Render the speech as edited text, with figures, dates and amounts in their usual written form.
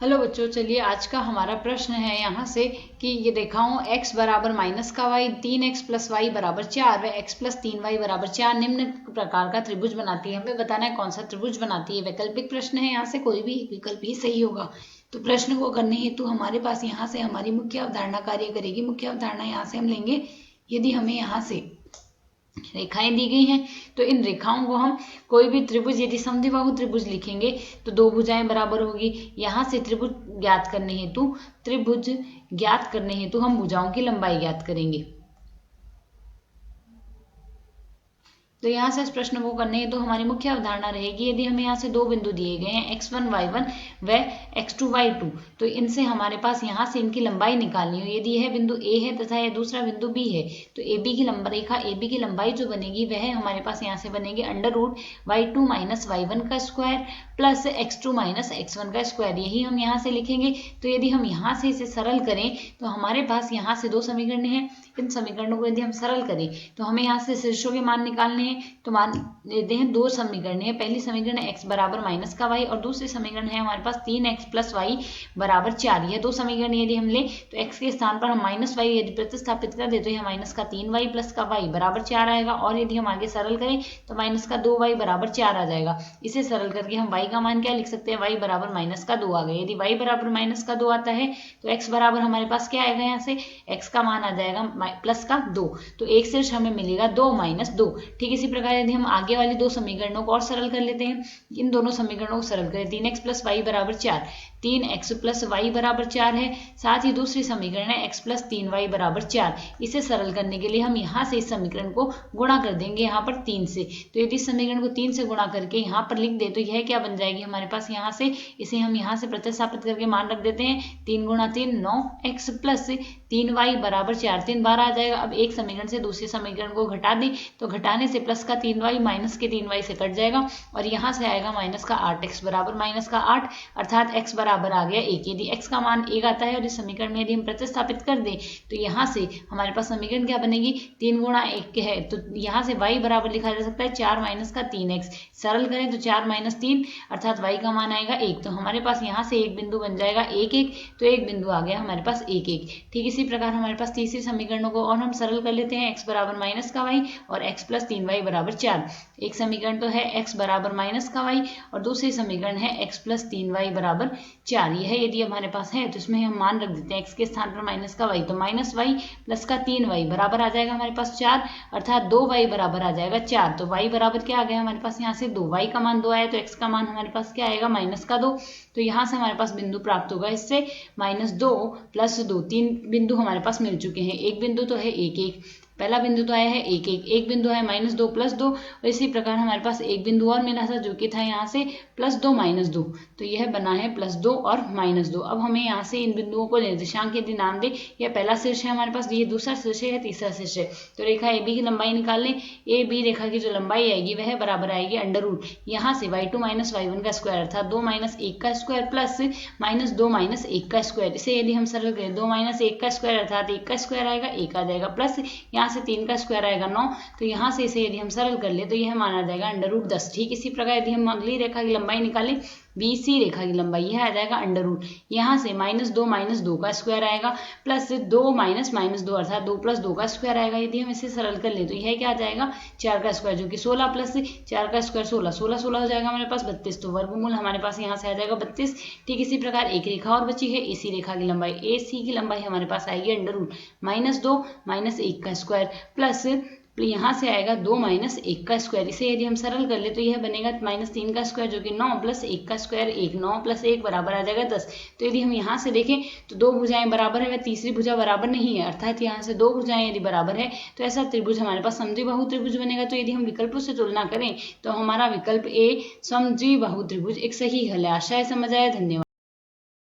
Hello बच्चों, चलिए आज का हमारा प्रश्न है यहाँ से कि ये रेखाओं x बराबर माइनस का y 3x प्लस वाई बराबर 4 व x प्लस 3y बराबर 4 निम्न प्रकार का त्रिभुज बनाती है। हमें बताना है कौन सा त्रिभुज बनाती है। वैकल्पिक प्रश्न है, यहाँ से कोई भी विकल्प ही सही होगा। तो प्रश्न को करने हेतु हमारे पास यहाँ से हमारी मुख्य अवधारणा कार्य करेगी। मुख्य अवधारणा यहाँ से हम लेंगे, यदि हमें यहाँ से रेखाएं दी गई हैं तो इन रेखाओं को हम कोई भी त्रिभुज, यदि समद्विबाहु त्रिभुज लिखेंगे तो दो भुजाएं बराबर होगी। यहाँ से त्रिभुज ज्ञात करने हेतु हम भुजाओं की लंबाई ज्ञात करेंगे। तो यहाँ से इस प्रश्न को करने तो हमारी मुख्य अवधारणा रहेगी, यदि हमें यहाँ से दो बिंदु दिए गए हैं x1 y1 व x2 y2, तो इनसे हमारे पास यहाँ से इनकी लंबाई निकालनी हो। यदि यह बिंदु A है तथा यह दूसरा बिंदु B है तो AB की लंबाई रेखा AB की लंबाई जो बनेगी वह हमारे पास यहाँ से बनेगी √y2 माइनस y1 का square plus x2 minus x1 का स्क्वायर। यही हम यहाँ से लिखेंगे। तो यदि हम यहाँ से इसे सरल करें तो हमारे पास यहाँ से दो समीकरण हैं। इन समीकरणों को यदि हम सरल करें तो हमें यहाँ से शीर्षों के मान निकालने हैं। तो मान लेते हैं दो समीकरण है। पहली समीकरण है x बराबर माइनस का y और दूसरी समीकरण है हमारे पास 3x प्लस वाई बराबर 4। यह दो समीकरण यदि हम ले तो x के स्थान पर हम माइनस वाई यदि प्रतिस्थापित कर दे तो यह माइनस का 3y प्लस का y बराबर 4 आएगा। और यदि हम आगे सरल करें तो माइनस का 2y बराबर 4 आ जाएगा। इसे सरल करके हम y का मान क्या लिख सकते हैं, y बराबर माइनस का 2 आ गया। यदि y बराबर माइनस का 2 आता है तो x बराबर हमारे पास क्या आएगा, यहाँ से x का मान आ जाएगा प्लस का 2। तो एक शीर्ष हमें मिलेगा 2 माइनस 2। ठीक इसी प्रकार यदि हम आगे वाले दो समीकरणों को और सरल कर लेते हैं, इन दोनों समीकरणों को सरल करें 3x प्लस वाई बराबर 4, 3x प्लस वाई बराबर 4 है। साथ ही दूसरी समीकरण है x प्लस 3y बराबर 4। इसे सरल करने के लिए हम यहाँ से इस समीकरण को गुणा कर देंगे यहाँ पर 3 से। तो यदि इस समीकरण को 3 से गुणा करके यहाँ पर लिख दे तो यह क्या बन जाएगी हमारे पास, यहाँ से इसे हम यहाँ से प्रतिस्थापित करके मान रख देते हैं। 3 गुणा 3 9x प्लस 3y बराबर 4, 3 बार आ जाएगा। अब एक समीकरण से दूसरे समीकरण को घटा दें तो घटाने से प्लस का 3y माइनस के 3y से कट जाएगा और यहाँ से आएगा माइनस का 8x बराबर माइनस का 8, अर्थात x बराबर आ गया 1। यदि x का मान 1 आता है और इस समीकरण में यदि हम प्रतिस्थापित कर दें तो यहाँ से हमारे पास समीकरण क्या बनेगी, 3 गुणा 1 के है तो यहाँ से y बराबर लिखा जा सकता है 4 माइनस का 3x। सरल करें तो 4 माइनस 3 अर्थात y का मान आएगा 1। तो हमारे पास यहाँ से एक बिंदु बन जाएगा 1 1, तो एक बिंदु आ गया हमारे पास 1 1। ठीक इसी प्रकार हमारे पास तीसरी समीकरणों को और हम सरल कर लेते हैं। x बराबर माइनस का y और x प्लस 3y बराबर 4। एक समीकरण तो है x बराबर माइनस का y और दूसरी समीकरण है x प्लस 3y बराबर 4। यह यदि हमारे पास है तो इसमें हम मान रख देते हैं x के स्थान पर माइनस का y, तो माइनस y प्लस का 3y बराबर आ जाएगा हमारे पास 4, अर्थात 2y बराबर आ जाएगा 4। तो y बराबर क्या आ गया हमारे पास, यहाँ से 2, y का मान 2 आया तो x का मान हमारे पास क्या आएगा माइनस का 2। तो यहाँ से हमारे पास बिंदु प्राप्त होगा इससे -2 प्लस 2। 3 बिंदु हमारे पास मिल चुके हैं। एक बिंदु तो है 1 1, पहला बिंदु तो आया है 1 1, एक बिंदु है -2 प्लस 2 और इसी प्रकार हमारे पास एक बिंदु और मिला था जो कि था यहाँ से +2 -2। तो यह बना है +2 और -2। अब हमें यहाँ से इन बिंदुओं को निर्देशांक यदि नाम दे, यह पहला शीर्ष है हमारे पास, ये दूसरा शीर्ष है, तीसरा शीर्ष है। तो रेखा AB की लंबाई निकाल लें। AB रेखा की जो लंबाई आएगी वह बराबर आएगी अंडर यहाँ से y2 माइनस y1 का स्क्वायर अर्थात 2 माइनस 1 का स्क्वायर प्लस -2 माइनस 1 का स्क्वायर। इसे यदि हम सरल करें 2 माइनस 1 का स्क्वायर अर्थात 1 का स्क्वायर आएगा 1 आ जाएगा प्लस यहाँ से 3 का स्क्वायर आएगा 9। तो यहाँ से इसे यदि हम सरल कर ले तो यह माना जाएगा √10। ठीक इसी प्रकार यदि हम अगली रेखा की लंबाई निकालें, BC रेखा की लंबाई यह आ जाएगा अंडर यहाँ से -2 2 का स्क्वायर आएगा प्लस 2 -2 अर्थात 2 प्लस 2 का स्क्वायर आएगा। यदि हम इसे सरल कर ले तो यह क्या आ जाएगा 4 का स्क्वायर जो कि 16 प्लस 4 का स्क्वायर 16 16 16 हो जाएगा हमारे पास 32। तो वर्गमूल हमारे पास यहाँ से आ जाएगा 32। ठीक इसी प्रकार एक रेखा और बची है AC रेखा की लंबाई। AC की लंबाई हमारे पास आएगी अंडर -2 -1 का स्क्वायर प्लस यहाँ से आएगा 2 माइनस 1 का स्क्वायर। इसे यदि हम सरल कर ले तो यह बनेगा -3 का स्क्वायर जो कि 9 प्लस 1 का स्क्वायर 1, 9 प्लस 1 बराबर आ जाएगा 10। तो यदि हम यहाँ से देखें तो दो भुजाएं बराबर है, वह तीसरी भुजा बराबर नहीं है, अर्थात यहाँ से दो भुजाएं यदि बराबर है तो ऐसा त्रिभुज हमारे पास समद्विबाहु त्रिभुज बनेगा। तो यदि हम विकल्पों से तुलना करें तो हमारा विकल्प A समद्विबाहु त्रिभुज एक सही हल है। आशा है समझ आया। धन्यवाद।